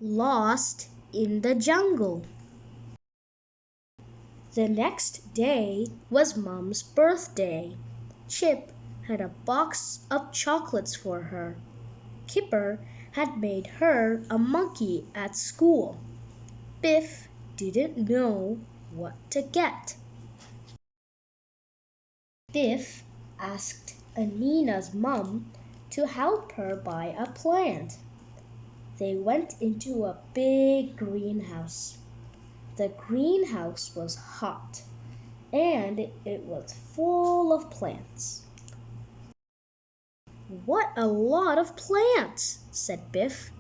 Lost in the jungle. The next day was Mom's birthday. Chip had a box of chocolates for her. Kipper had made her a monkey at school. Biff didn't know what to get. Biff asked Anina's mom to help her buy a plant. They went into a big greenhouse. The greenhouse was hot and it was full of plants. "What a lot of plants," said Biff.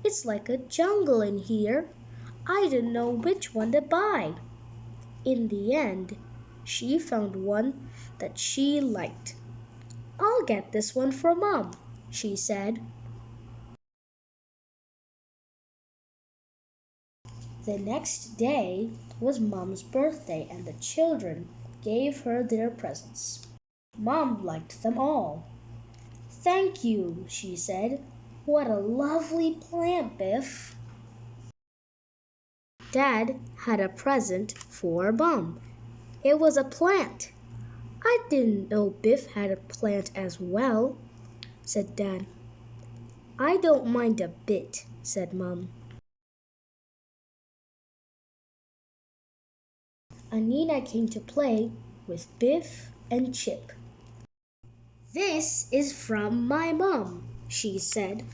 "It's like a jungle in here. I didn't know which one to buy." In the end, she found one that she liked. "I'll get this one for Mom," she said. The next day was Mom's birthday and the children gave her their presents. Mom liked them all. "Thank you," she said. "What a lovely plant, Biff." Dad had a present for Mom. It was a plant. "I didn't know Biff had a plant as well," said Dad. "I don't mind a bit," said Mom. Anina came to play with Biff and Chip. "This is from my mom," she said.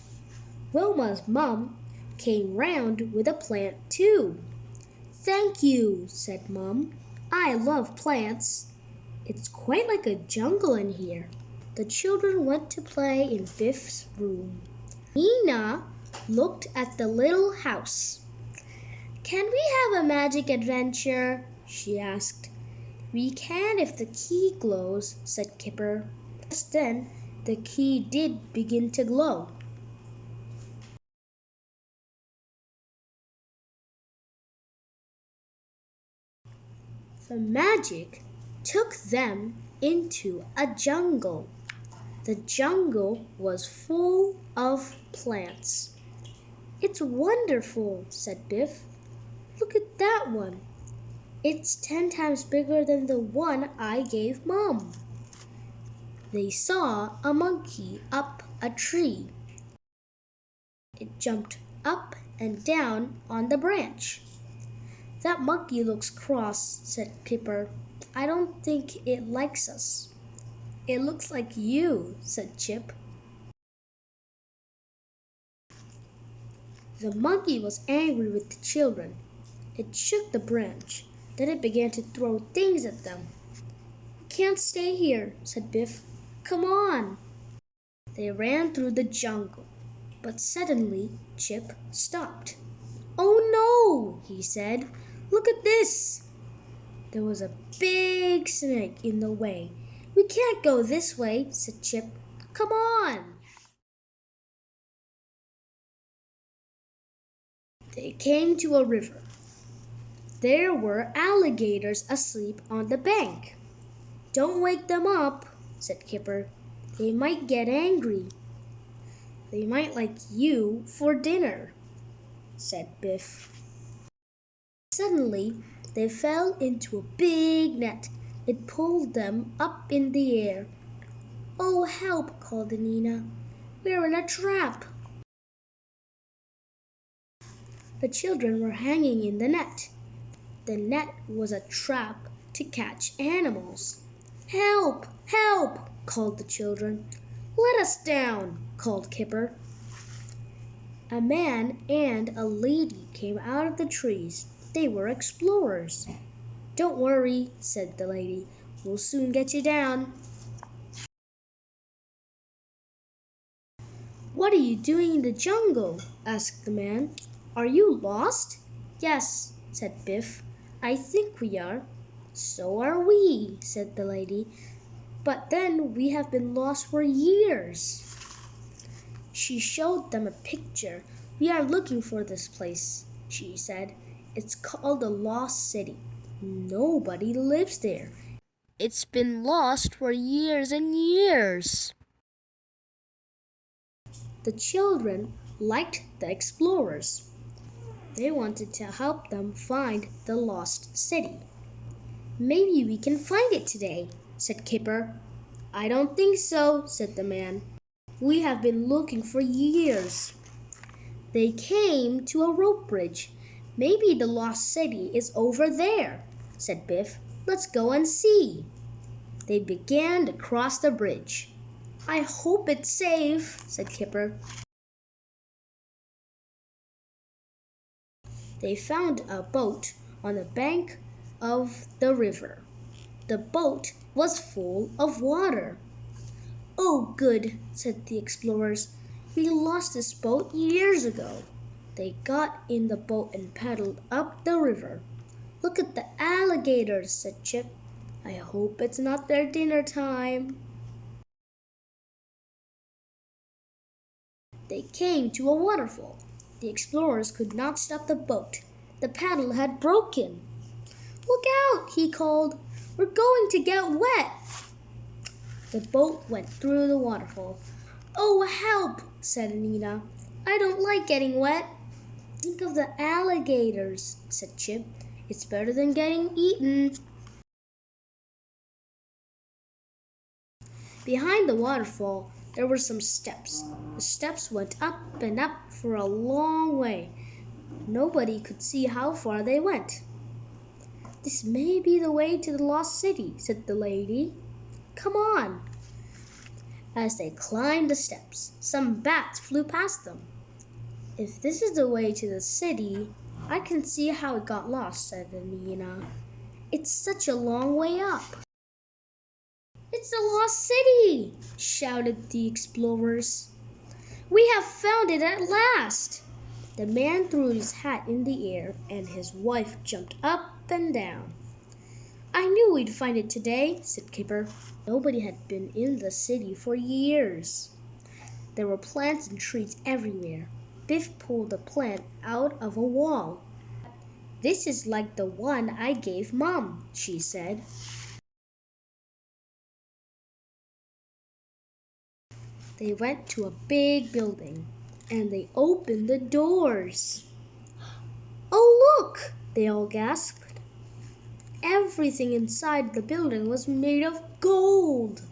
Wilma's mom came round with a plant too. "Thank you," said Mom. "I love plants. It's quite like a jungle in here." The children went to play in Biff's room. Nina looked at the little house. "Can we have a magic adventure?" she asked. "We can if the key glows," said Kipper. Just then, the key did begin to glow. The magic took them into a jungle. The jungle was full of plants. "It's wonderful," said Biff. "Look at that one. It's 10 times bigger than the one I gave Mom." They saw a monkey up a tree. It jumped up and down on the branch. "That monkey looks cross," said Kipper. "I don't think it likes us." "It looks like you," said Chip. The monkey was angry with the children. It shook the branch. Then it began to throw things at them. "We can't stay here," said Biff. "Come on." They ran through the jungle, but suddenly Chip stopped. "Oh no," he said. "Look at this." There was a big snake in the way. "We can't go this way," said Chip. "Come on." They came to a river. There were alligators asleep on the bank. "Don't wake them up," said Kipper. "They might get angry." "They might like you for dinner," said Biff. Suddenly, they fell into a big net. It pulled them up in the air. "Oh, help," called Nina. "We're in a trap." The children were hanging in the net. The net was a trap to catch animals. "Help! Help!" called the children. "Let us down!" called Kipper. A man and a lady came out of the trees. They were explorers. "Don't worry," said the lady. "We'll soon get you down." "What are you doing in the jungle?" asked the man. "Are you lost?" "Yes," said Biff. "I think we are." "So are we," said the lady. "But then we have been lost for years." She showed them a picture. "We are looking for this place," she said. "It's called the Lost City. Nobody lives there. It's been lost for years and years." The children liked the explorers. They wanted to help them find the lost city. Maybe we can find it today, said Kipper. I don't think so, said the man. We have been looking for years. They came to a rope bridge. Maybe the lost city is over there, said Biff. Let's go and see. They began to cross the bridge. I hope it's safe, said Kipper. They found a boat on the bank of the river. The boat was full of water. Oh, good, said the explorers. We lost this boat years ago. They got in the boat and paddled up the river. Look at the alligators, said Chip. I hope it's not their dinner time. They came to a waterfall. The explorers could not stop the boat. The paddle had broken. Look out, he called. We're going to get wet. The boat went through the waterfall. Oh, help, said Nina. I don't like getting wet. Think of the alligators, said Chip. It's better than getting eaten. Behind the waterfall, there were some steps. The steps went up and up for a long way. Nobody could see how far they went. This may be the way to the lost city, said the lady. Come on. As they climbed the steps, some bats flew past them. If this is the way to the city, I can see how it got lost, said Nina. It's such a long way up. It's the lost city, shouted the explorers. We have found it at last. The man threw his hat in the air and his wife jumped up and down. I knew we'd find it today, said Kipper. Nobody had been in the city for years. There were plants and trees everywhere. Biff pulled a plant out of a wall. This is like the one I gave Mom, she said. They went to a big building and they opened the doors. Oh, look, they all gasped. Everything inside the building was made of gold.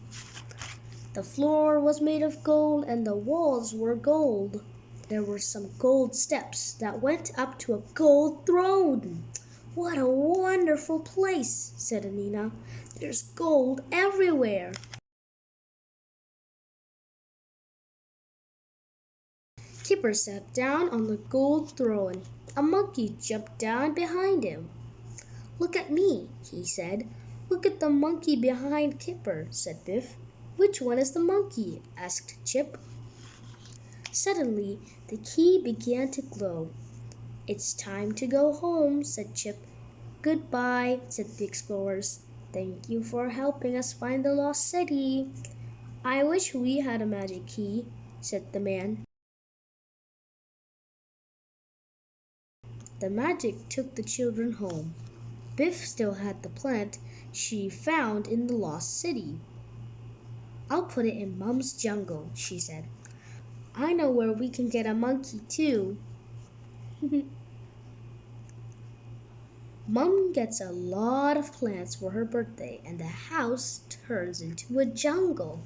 The floor was made of gold and the walls were gold. There were some gold steps that went up to a gold throne. What a wonderful place, said Anina. There's gold everywhere. Kipper sat down on the gold throne. A monkey jumped down behind him. Look at me, he said. Look at the monkey behind Kipper, said Biff. Which one is the monkey? Asked Chip. Suddenly, the key began to glow. It's time to go home, said Chip. Goodbye, said the explorers. Thank you for helping us find the lost city. I wish we had a magic key, said the man. The magic took the children home. Biff still had the plant she found in the lost city. I'll put it in Mom's jungle, she said. I know where we can get a monkey too. Mom gets a lot of plants for her birthday and the house turns into a jungle.